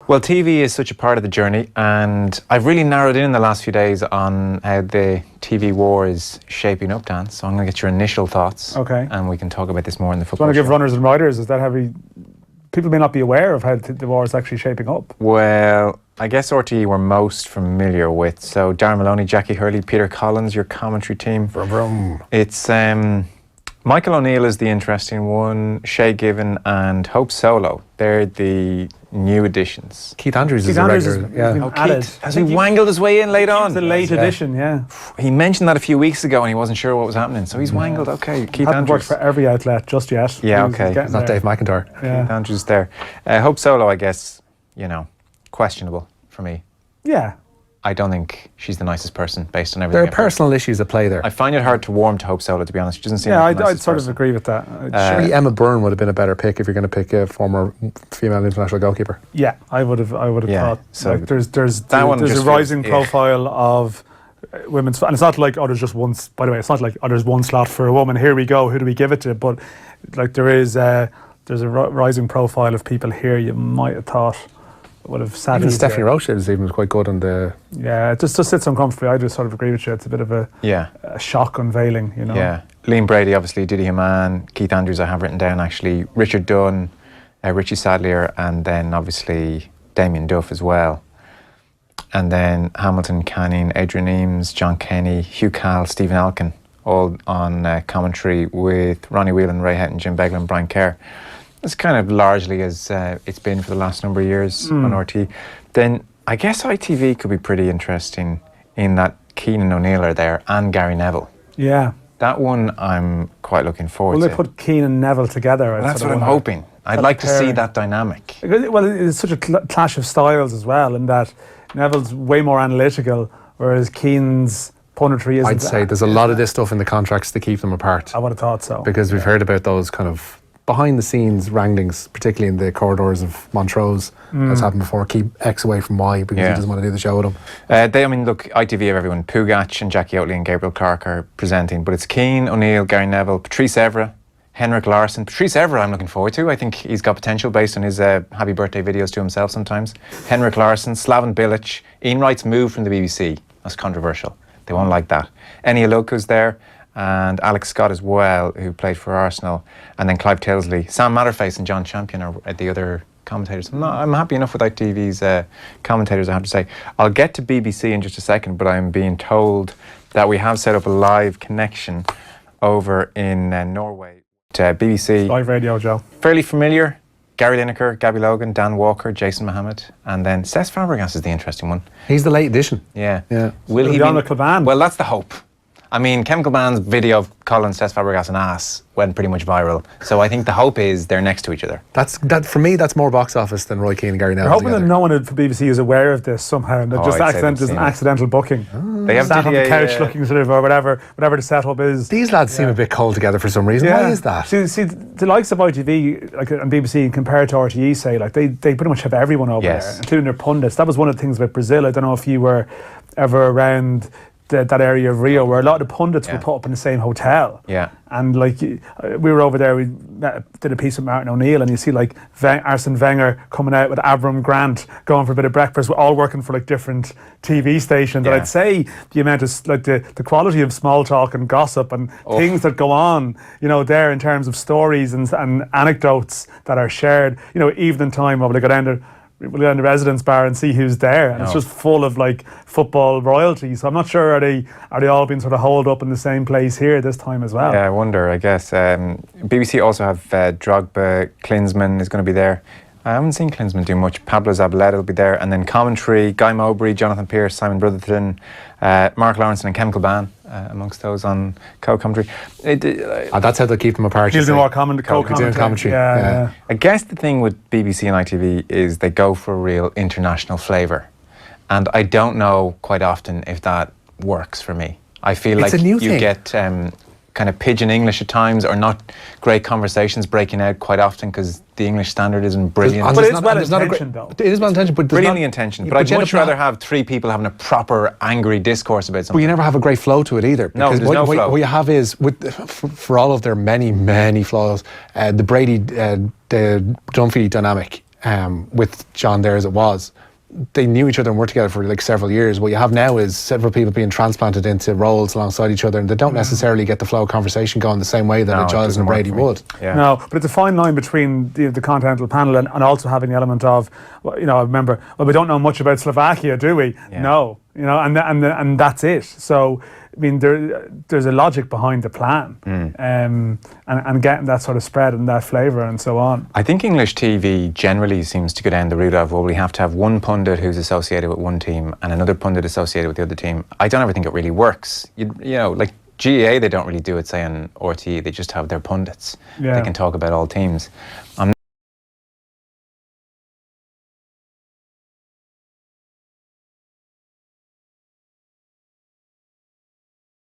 Well, TV is such a part of the journey, and I've really narrowed in the last few days on how the TV war is shaping up, Dan. So I'm going to get your initial thoughts. Okay. And we can talk about this more in the Do you football want to give show. runners and riders, is that how people may not be aware of how the war is actually shaping up? Well, I guess RTE we're most familiar with. So Darren Maloney, Jackie Hurley, Peter Collins, your commentary team. Vroom, vroom. It's Michael O'Neill is the interesting one, Shay Given and Hope Solo. They're the new additions. Keith Andrews is Keith a Andrews regular. has yeah. been added. Has he wangled his way in late on? It's a late edition, yeah. He mentioned that a few weeks ago and he wasn't sure what was happening. So he's wangled, okay. Keith Hasn't worked Andrews. for every outlet just yet. Yeah, He's okay. getting It's not there. Dave McIntyre. Yeah. Keith Andrews there. Hope Solo, I guess, questionable for me. Yeah. I don't think she's the nicest person based on everything. There are I've heard. personal issues at play there. I find it hard to warm to Hope Solo, to be honest. She doesn't seem Yeah, like the I'd nicest sort of person. agree with that. Surely Emma Byrne would have been a better pick if you're going to pick a former female international goalkeeper. Yeah, I would have Yeah, thought. so Like, there's one a just rising feels- profile of women's, and it's not like there's just one. By the way, it's not like there's one slot for a woman. Here we go. Who do we give it to? But like there's a rising profile of people here. You might have thought would have sat. Even easier. Stephanie Roche is even quite good on the. Yeah, it just sits uncomfortably. I just sort of agree with you. It's a bit of a shock unveiling, Yeah. Liam Brady, obviously, Didi Hamann, Keith Andrews I have written down actually, Richard Dunn, Richie Sadlier, and then obviously Damien Duff as well. And then Hamilton Canning, Adrian Eames, John Kenny, Hugh Cal, Stephen Elkin, all on commentary with Ronnie Whelan, Ray Houghton, Jim Beglin, and Brian Kerr. It's kind of largely as it's been for the last number of years on RTE. Then I guess ITV could be pretty interesting in that Keenan O'Neill are there and Gary Neville. Yeah. That one I'm quite looking forward Well, to. they put Keane and Neville together. That's what I'm hoping. I'd like to see that dynamic. Well, it's such a clash of styles as well, in that Neville's way more analytical, whereas Keane's punditry isn't. I'd say there's a lot of this stuff in the contracts to keep them apart. I would have thought so. Because we've heard about those kind of behind the scenes wranglings, particularly in the corridors of Montrose. That's happened before. Keep X away from Y because he doesn't want to do the show with them. Look, ITV have everyone. Pugach and Jackie Oatley and Gabriel Clark are presenting, but it's Keane, O'Neill, Gary Neville, Patrice Evra, Henrik Larsson. Patrice Evra I'm looking forward to. I think he's got potential based on his happy birthday videos to himself sometimes. Henrik Larsson, Slaven Bilic. Ian Wright's moved from the BBC. That's controversial. They won't like that. Eni Aluko's there. And Alex Scott as well, who played for Arsenal, and then Clive Tilsley, Sam Matterface and John Champion are the other commentators. I'm happy enough with ITV's commentators, I have to say. I'll get to BBC in just a second, but I'm being told that we have set up a live connection over in Norway to BBC. Live radio, Joe. Fairly familiar. Gary Lineker, Gabby Logan, Dan Walker, Jason Mohammed, and then Cesc Fabregas is the interesting one. He's the late addition. Yeah. Yeah. Will he be on be the Caban? Well, that's the hope. I mean, Chemical Band's video of Colin Cesc Fabregas and ass went pretty much viral. So I think the hope is they're next to each other. That for me, that's more box office than Roy Keane and Gary Neville We're hoping together. that no one at the BBC is aware of this somehow, and that just I'd say there's they've an seen it. accidental booking. They have Sat on the Didier, couch looking sort of, or whatever the setup is. These lads seem a bit cold together for some reason. Why is that? See, the likes of ITV like, and BBC compared to RTE, say, like they pretty much have everyone over Yes. there, including their pundits. That was one of the things about Brazil. I don't know if you were ever around that area of Rio, where a lot of the pundits were put up in the same hotel. Yeah. And like we were over there, we did a piece with Martin O'Neill, and you see like Arsene Wenger coming out with Avram Grant going for a bit of breakfast. We're all working for like different TV stations. And I'd say the amount of like the quality of small talk and gossip and things that go on, there in terms of stories and anecdotes that are shared. Evening time, we'll go down the residence bar and see who's there, and it's just full of like football royalty. So I'm not sure are they all being sort of holed up in the same place here this time as well. Yeah, I wonder, I guess. BBC also have Drogba, Klinsmann is going to be there. I haven't seen Klinsmann do much. Pablo Zabaleta will be there, and then commentary, Guy Mowbray, Jonathan Pearce, Simon Brotherton, Mark Lawrence and Chemical Ban amongst those on co-commentary. That's how they keep them apart. He'll do more commentary. Yeah. I guess the thing with BBC and ITV is they go for a real international flavour, and I don't know quite often if that works for me. I feel It's like a new you thing. get kind of pidgin English at times, or not great conversations breaking out quite often because the English standard isn't brilliant. But it's well intentioned though. It is well intentioned, but Brilliantly intentioned, but I'd much rather have three people having a proper angry discourse about But something. you never have a great flow to it either. No, Because there's no flow. What you have is, for all of their many, many flaws, the Brady, the Dunphy dynamic with John there as it was, they knew each other and worked together for like several years. What you have now is several people being transplanted into roles alongside each other, and they don't necessarily get the flow of conversation going the same way that a Giles and a Brady would. Yeah. No, but it's a fine line between the continental panel and also having the element of, well, you know, I remember, well, we don't know much about Slovakia, do we? Yeah. No, you know, and that's it. So, I mean, there's a logic behind the plan, and getting that sort of spread and that flavour and so on. I think English TV generally seems to go down the route of, well, we have to have one pundit who's associated with one team and another pundit associated with the other team. I don't ever think it really works. You know, like GAA, they don't really do it, say, on RTE. They just have their pundits. Yeah. They can talk about all teams. I'm